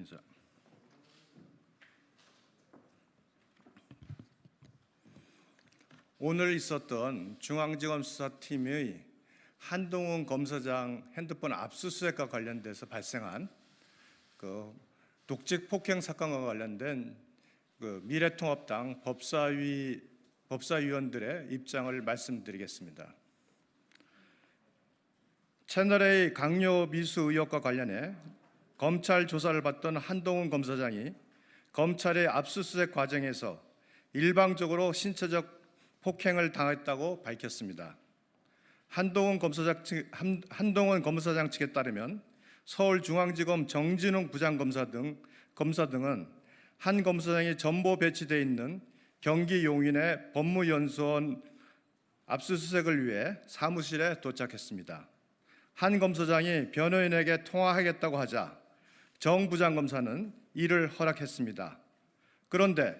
인사. 오늘 있었던 중앙지검 수사팀의 한동훈 검사장 핸드폰 압수수색과 관련돼서 발생한 독직 폭행 사건과 관련된 미래통합당 법사위원들의 입장을 말씀드리겠습니다. 채널A 강요 미수 의혹과 관련해 검찰 조사를 받던 한동훈 검사장이 검찰의 압수수색 과정에서 일방적으로 신체적 폭행을 당했다고 밝혔습니다. 한동훈 검사장 측에 따르면 서울중앙지검 정진웅 부장검사 등은 한 검사장이 전보 배치되어 있는 경기 용인의 법무연수원 압수수색을 위해 사무실에 도착했습니다. 한 검사장이 변호인에게 통화하겠다고 하자 정 부장검사는 이를 허락했습니다. 그런데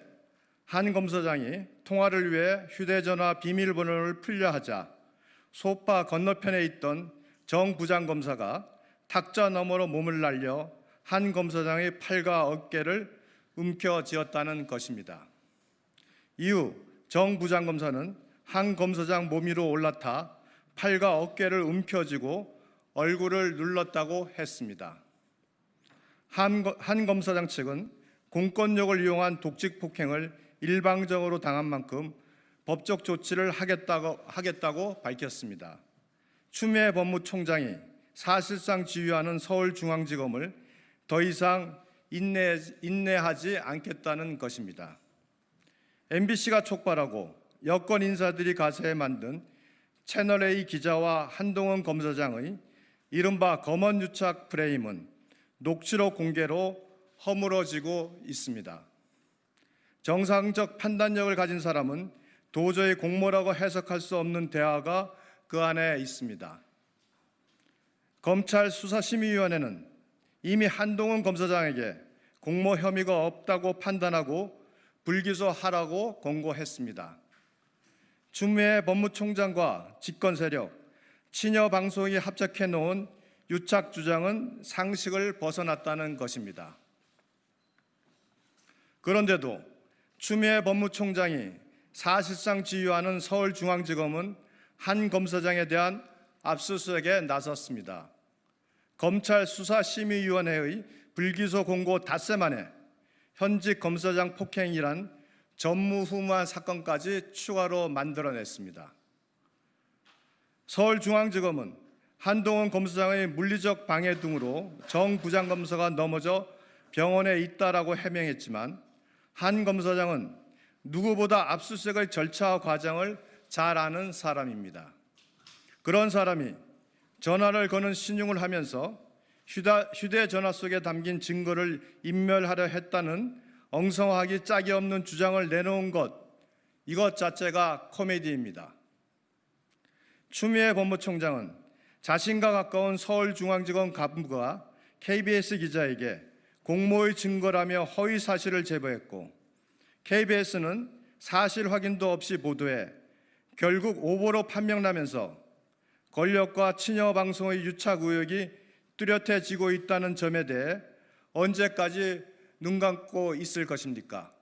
한 검사장이 통화를 위해 휴대전화 비밀번호를 풀려 하자 소파 건너편에 있던 정 부장검사가 탁자 너머로 몸을 날려 한 검사장의 팔과 어깨를 움켜쥐었다는 것입니다. 이후 정 부장검사는 한 검사장 몸 위로 올라타 팔과 어깨를 움켜쥐고 얼굴을 눌렀다고 했습니다. 한 검사장 측은 공권력을 이용한 독직 폭행을 일방적으로 당한 만큼 법적 조치를 하겠다고 밝혔습니다. 추미애 법무총장이 사실상 지휘하는 서울중앙지검을 더 이상 인내하지 않겠다는 것입니다. MBC가 촉발하고 여권 인사들이 가세해 만든 채널A 기자와 한동훈 검사장의 이른바 검언유착 프레임은 녹취록 공개로 허물어지고 있습니다. 정상적 판단력을 가진 사람은 도저히 공모라고 해석할 수 없는 대화가 그 안에 있습니다. 검찰 수사심의위원회는 이미 한동훈 검사장에게 공모 혐의가 없다고 판단하고 불기소하라고 권고했습니다. 추미애 법무총장과 집권세력, 친여 방송이 합작해 놓은 유착 주장은 상식을 벗어났다는 것입니다. 그런데도 추미애 법무총장이 사실상 지휘하는 서울중앙지검은 한 검사장에 대한 압수수색에 나섰습니다. 검찰 수사심의위원회의 불기소 공고 닷새 만에 현직 검사장 폭행이란 전무후무한 사건까지 추가로 만들어냈습니다. 서울중앙지검은 한동훈 검사장의 물리적 방해 등으로 정 부장검사가 넘어져 병원에 있다라고 해명했지만 한 검사장은 누구보다 압수수색의 절차와 과정을 잘 아는 사람입니다. 그런 사람이 전화를 거는 신용을 하면서 휴대전화 속에 담긴 증거를 인멸하려 했다는 엉성하기 짝이 없는 주장을 내놓은 이것 자체가 코미디입니다. 추미애 법무총장은 자신과 가까운 서울중앙지검 간부가 KBS 기자에게 공모의 증거라며 허위 사실을 제보했고 KBS는 사실 확인도 없이 보도해 결국 오보로 판명나면서 권력과 친여 방송의 유착 의혹이 뚜렷해지고 있다는 점에 대해 언제까지 눈 감고 있을 것입니까?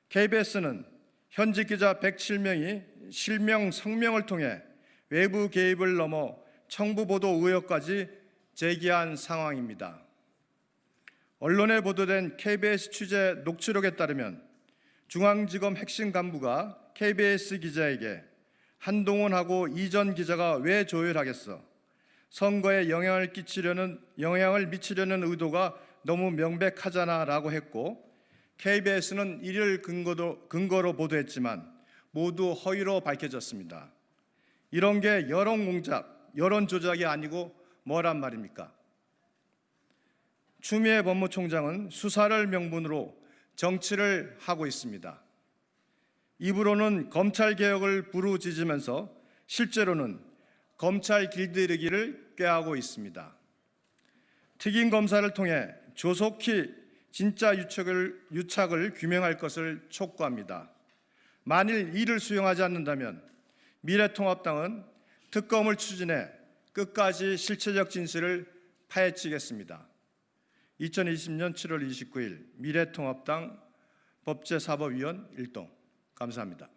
KBS는 현직 기자 107명이 실명, 성명을 통해 외부 개입을 넘어 청부 보도 의혹까지 제기한 상황입니다. 언론에 보도된 KBS 취재 녹취록에 따르면 중앙지검 핵심 간부가 KBS 기자에게 한동훈하고 이전 기자가 왜 조율하겠어? 선거에 영향을 미치려는 의도가 너무 명백하잖아 라고 했고 KBS는 이를 근거로 보도했지만 모두 허위로 밝혀졌습니다. 이런 게 여론공작, 여론조작이 아니고 뭐란 말입니까? 추미애 법무총장은 수사를 명분으로 정치를 하고 있습니다. 입으로는 검찰개혁을 부르짖으면서 실제로는 검찰 길들이기를 꾀하고 있습니다. 특임 검사를 통해 조속히 진짜 유착을 규명할 것을 촉구합니다. 만일 이를 수용하지 않는다면 미래통합당은 특검을 추진해 끝까지 실체적 진실을 파헤치겠습니다. 2020년 7월 29일 미래통합당 법제사법위원 일동. 감사합니다.